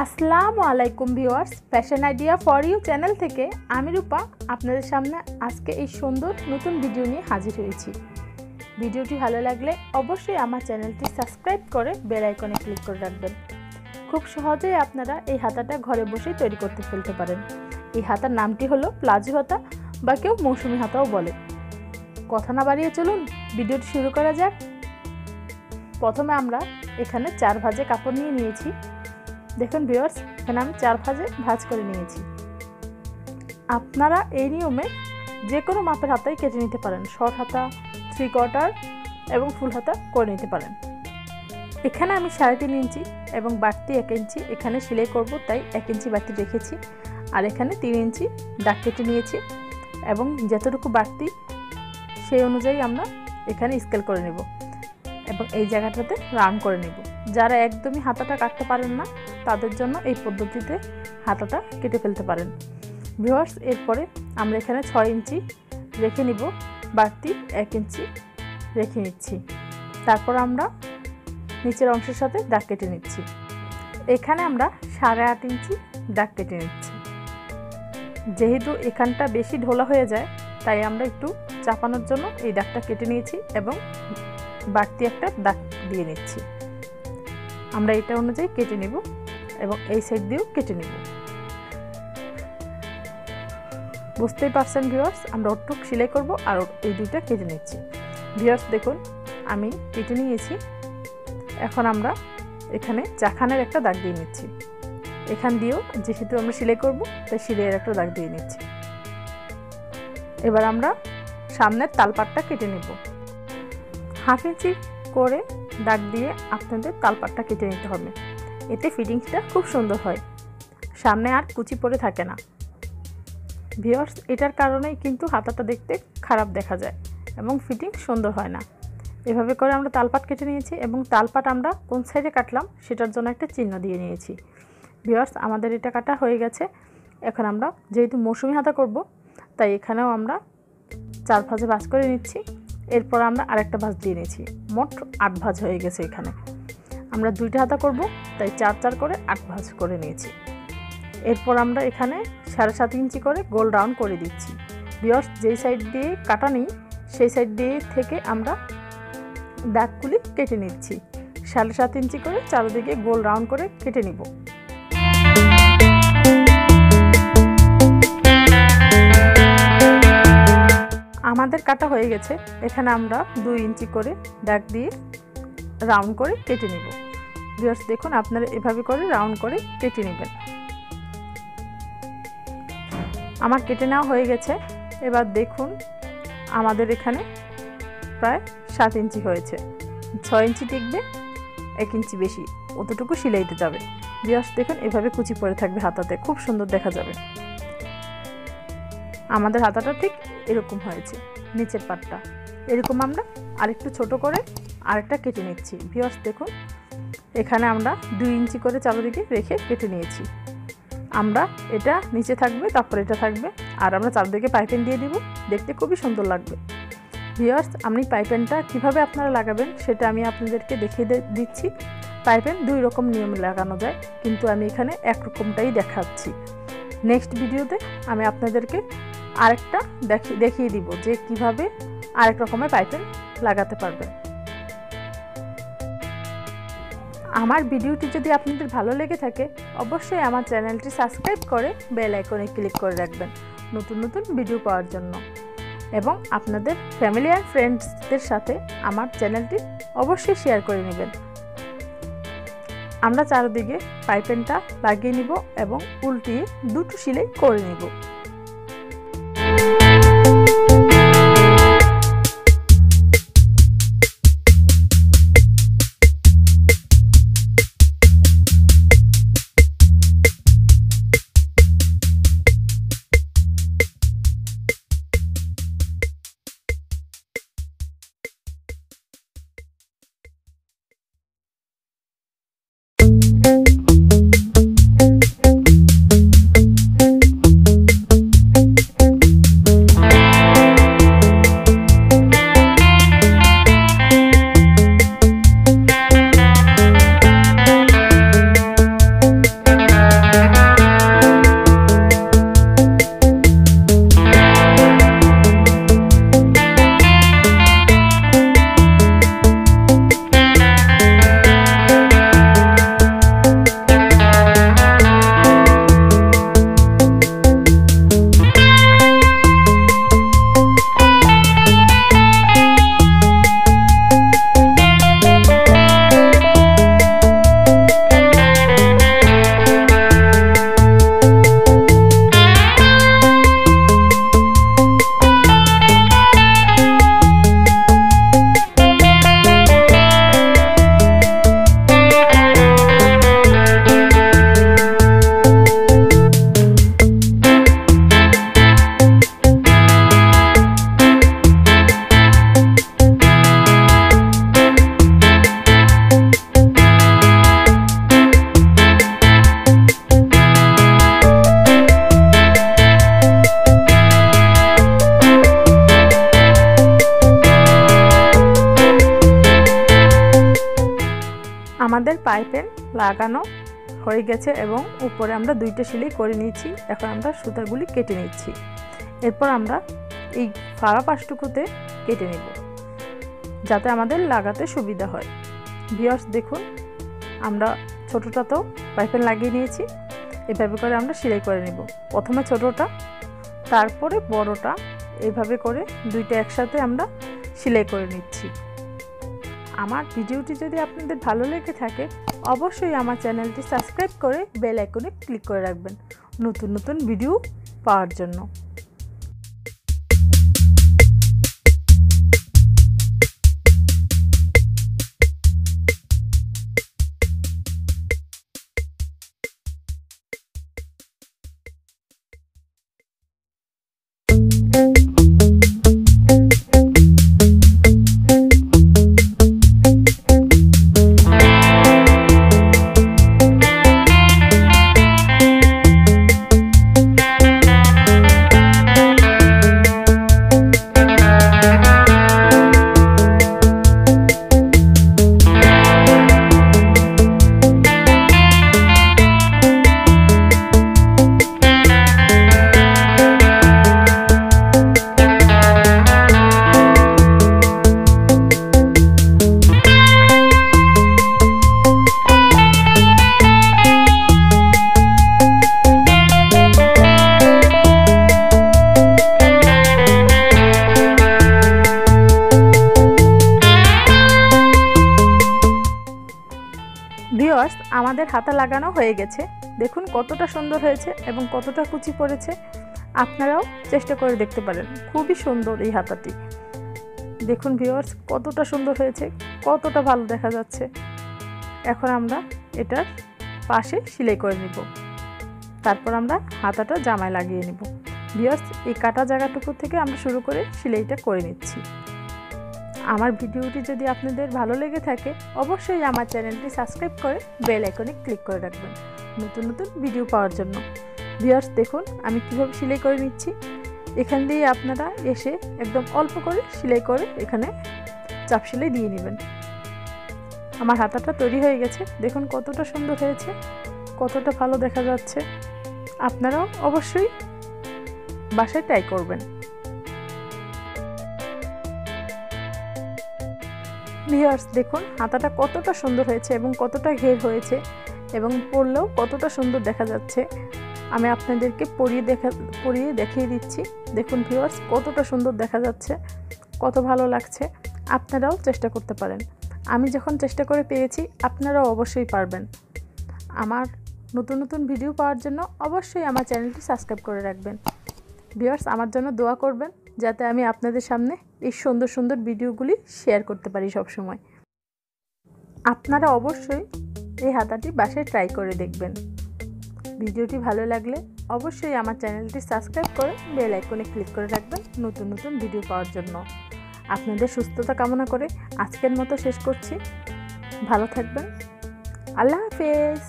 আসসালামু আলাইকুম viewers, fashion idea for you channel থেকে আমি রূপা আপনাদের সামনে আজকে এই সুন্দর নতুন ভিডিও নিয়ে হাজির হয়েছি। ভিডিওটি ভালো লাগলে অবশ্যই আমার চ্যানেলটি সাবস্ক্রাইব করে বেল আইকনে ক্লিক করে রাখবেন। খুব সহজেই আপনারা এই হাতাটা ঘরে বসেই তৈরি করতে ফেলতে পারেন। এই হাতার নামটি হলো প্লাজো হাতা বা কেউ মৌসুমি হাতাও বলে। কথা না বাড়িয়ে চলুন ভিডিওটি শুরু করা যাক। প্রথমে আমরা এখানে 4 ভাঁজে কাপড় নিয়ে নিয়েছি। দেখুন ভিউয়ার্স, এখানে আমি 4 ভাঁজে ভাঁজ করে নিয়েছি। আপনারা এই নিয়মে যে কোনো মাপের হাতাই কেটে নিতে পারেন, শর্ট হাতা, 3/4 এবং ফুল হাতা করে নিতে পারেন। এখানে আমি 3.5 ইঞ্চি এবং বাড়তি 1 ইঞ্চি এখানে সেলাই করব, তাই 1 ইঞ্চি বাড়তি রেখেছি। আর এখানে 3 ইঞ্চি দাগ কেটে নিয়েছি এবং যতটুকু বাড়তি সেই অনুযায়ী আমরা এখানে স্কেল করে নেব এবং এই জায়গাটাতে রাউন্ড করে নেব। যারা একদমই হাতাটা কাটতে পারেন না তাদের জন্য এই পদ্ধতিতে হাতাটা কেটে ফেলতে পারেন। ভিউয়ার্স, এরপরে আমরা এখানে 6 ইঞ্চি রেখে নিব, বাড়তি 1 ইঞ্চি রেখে নিচ্ছি। তারপর আমরা নিচের অংশের সাথে দাগ কেটে নিচ্ছি। এখানে আমরা 8.5 ইঞ্চি দাগ কেটে নিচ্ছি। যেহেতু এখানটা বেশি ঢোলা হয়ে যায় তাই আমরা একটু চাপানোর জন্য এই দাগটা কেটে নিয়েছি এবং বাড়তি একটা দাগ দিয়ে নিচ্ছি। আমরা এটা অনুযায়ী কেটে নিব এবং এই সাইড দিয়েও কেটে নিব। বুঝতেই পারছেন ভিউয়ার্স, আমরা ওটুক সেলাই করব আর এই দুইটা কেটে নিচ্ছি। ভিউয়ার্স দেখুন, আমি কেটে নিয়েছি। এখন আমরা এখানে চাখানের একটা দাগ দিয়ে নিচ্ছি। এখান দিয়েও যেহেতু আমরা সেলাই করব তাই সেলাইয়ের একটা দাগ দিয়ে নিচ্ছি। এবার আমরা সামনের তালপাটটা কেটে নেব। 1/2 ইঞ্চি করে দাগ দিয়ে আপনাদের তালপাটটা কেটে নিতে হবে। এতে ফিটিংসটা খুব সুন্দর হয়, সামনে আর কুচি পড়ে থাকে না। ভিউয়ার্স, এটার কারণেই কিন্তু হাতাটা দেখতে খারাপ দেখা যায় এবং ফিটিং সুন্দর হয় না। এভাবে করে আমরা তালপাট কেটে নিয়েছি এবং তালপাট আমরা কোন সাইডে কাটলাম সেটার জন্য একটা চিহ্ন দিয়ে নিয়েছি। ভিউয়ার্স, আমাদের এটা কাটা হয়ে গেছে। এখন আমরা যেহেতু মৌসুমি হাতা করব তাই এখানেও আমরা 4 ভাঁজে ভাঁজ করে নিচ্ছি। এরপর আমরা আরেকটা ভাঁজ দিয়ে নিয়েছি, মোট 8 ভাঁজ হয়ে গেছে। এখানে আমরা 2টা হাতা করব তাই 4 করে 8 ভাঁজ করে নিয়েছি। এরপর আমরা এখানে 7.5 ইঞ্চি করে গোল রাউন্ড করে দিচ্ছি। ভিউয়ার্স, যেই সাইড দিয়ে কাটা নেই সেই সাইড দিয়ে থেকে আমরা দাগগুলি কেটে নিচ্ছি। 7.5 ইঞ্চি করে চারদিকে গোল রাউন্ড করে কেটে নিব। আমাদের কাটা হয়ে গেছে। এখানে আমরা 2 ইঞ্চি করে দাগ দিয়ে রাউন্ড করে কেটে নিব। ভিউয়ার্স দেখুন, আপনারা এভাবে করে রাউন্ড করে কেটে নেবেন। আমার কেটে নেওয়া হয়ে গেছে। এবার দেখুন, আমাদের এখানে প্রায় 7 ইঞ্চি হয়েছে। 6 ইঞ্চি টিকবে, 1 ইঞ্চি বেশি, অতটুকু সেলাইতে যাবে। ভিউয়ার্স দেখুন, এভাবে কুচি পরে থাকবে হাতাতে, খুব সুন্দর দেখা যাবে। আমাদের হাতাটা ঠিক এরকম হয়েছে। নিচের পাটটা এরকম আমরা আরেকটু ছোট করে আরেকটা কেটে নিচ্ছি। ভিউয়ার্স দেখুন, এখানে আমরা 2 ইঞ্চি করে চারদিকে রেখে কেটে নিয়েছি। আমরা এটা নিচে থাকবে, তারপর এটা থাকবে, আর আমরা চারদিকে পাইপিং দিয়ে দিব, দেখতে খুবই সুন্দর লাগবে। ভিউয়ার্স, আমি পাইপিংটা কিভাবে আপনারা লাগাবেন সেটা আমি আপনাদেরকে দেখিয়ে দিচ্ছি। পাইপিং 2 রকম নিয়মে লাগানো যায়, কিন্তু আমি এখানে এক রকমটাই দেখাচ্ছি। নেক্সট ভিডিওতে আমি আপনাদেরকে আরেকটা দেখিয়ে দিব যে কিভাবে আরেক রকমের পাইপিং লাগাতে পারবেন। আমার ভিডিওটি যদি আপনাদের ভালো লেগে থাকে অবশ্যই আমার চ্যানেলটি সাবস্ক্রাইব করে বেল আইকনে ক্লিক করে রাখবেন নতুন নতুন ভিডিও পাওয়ার জন্য, এবং আপনাদের ফ্যামিলি আর ফ্রেন্ডসদের সাথে আমার চ্যানেলটি অবশ্যই শেয়ার করে নেবেন। আমরা চারদিকে পাইপিংটা লাগিয়ে নিব এবং উল্টিয়ে 2টো সেলাই করে নিব। পাইপেন লাগানো হয়ে গেছে এবং উপরে আমরা 2টা সেলাই করে নিয়েছি। এখন আমরা সুতাগুলি কেটে নিচ্ছি। এরপর আমরা এই ফাড়া পাশটুকুতে কেটে নেব যাতে আমাদের লাগাতে সুবিধা হয়। ভিউয়ার্স দেখুন, আমরা ছোটটাতেও পাইপেন লাগিয়ে নিয়েছি। এভাবে করে আমরা সেলাই করে নেব। প্রথমে ছোটটা, তারপরে বড়টা, এইভাবে করে 2টা একসাথে আমরা সেলাই করে নিচ্ছি। আমার ভিডিওটি যদি আপনাদের ভালো লেগে থাকে অবশ্যই আমার চ্যানেলটি সাবস্ক্রাইব করে বেল আইকনে ক্লিক করে রাখবেন নতুন নতুন ভিডিও পাওয়ার জন্য। ভিউয়ার্স, আমাদের হাতা লাগানো হয়ে গেছে। দেখুন কতটা সুন্দর হয়েছে এবং কতটা কুচি পড়েছে। আপনারাও চেষ্টা করে দেখতে পারেন। খুবই সুন্দর এই হাতাটি। দেখুন ভিউয়ার্স, কতটা সুন্দর হয়েছে, কতটা ভালো দেখা যাচ্ছে। এখন আমরা এটার পাশে সেলাই করে নিব। তারপর আমরা হাতাটা জামায় লাগিয়ে নিব। ভিউয়ার্স, এই কাটা জায়গাটুকু থেকে আমরা শুরু করে সেলাইটা করে নিচ্ছি। আমার ভিডিওটি যদি আপনাদের ভালো লেগে থাকে অবশ্যই আমার চ্যানেলটি সাবস্ক্রাইব করে বেল আইকনে ক্লিক করে রাখবেন নতুন নতুন ভিডিও পাওয়ার জন্য। ভিউয়ার্স দেখুন আমি কীভাবে সেলাই করে নিচ্ছি। এখান দিয়ে আপনারা এসে একদম অল্প করে সেলাই করে এখানে চাপ সেলাই দিয়ে নেবেন। আমার হাতাটা তৈরি হয়ে গেছে। দেখুন কতটা সুন্দর হয়েছে, কতটা ভালো দেখা যাচ্ছে। আপনারাও অবশ্যই বাসায় ট্রাই করবেন। ভিউয়ার্স দেখুন হাতাটা কতটা সুন্দর হয়েছে এবং কতটা ঘের হয়েছে এবং পরলেও কতটা সুন্দর দেখা যাচ্ছে। আমি আপনাদেরকে পরিয়ে দেখিয়ে দিচ্ছি। দেখুন ভিউয়ার্স কতটা সুন্দর দেখা যাচ্ছে, কত ভালো লাগছে। আপনারাও চেষ্টা করতে পারেন। আমি যখন চেষ্টা করে পেয়েছি আপনারাও অবশ্যই পারবেন। আমার নতুন নতুন ভিডিও পাওয়ার জন্য অবশ্যই আমার চ্যানেলটি সাবস্ক্রাইব করে রাখবেন। ভিউয়ার্স আমার জন্য দোয়া করবেন যাতে আমি আপনাদের সামনে এই সুন্দর সুন্দর ভিডিওগুলি শেয়ার করতে পারি সব সময়। আপনারা অবশ্যই এই হাতাটি বাসায় ট্রাই করে দেখবেন। ভিডিওটি ভালো লাগলে অবশ্যই আমার চ্যানেলটি সাবস্ক্রাইব করে বেল আইকনে ক্লিক করে রাখবেন নতুন নতুন ভিডিও পাওয়ার জন্য। আপনাদের সুস্থতা কামনা করে আজকের মতো শেষ করছি। ভালো থাকবেন। আল্লাহ হাফেজ।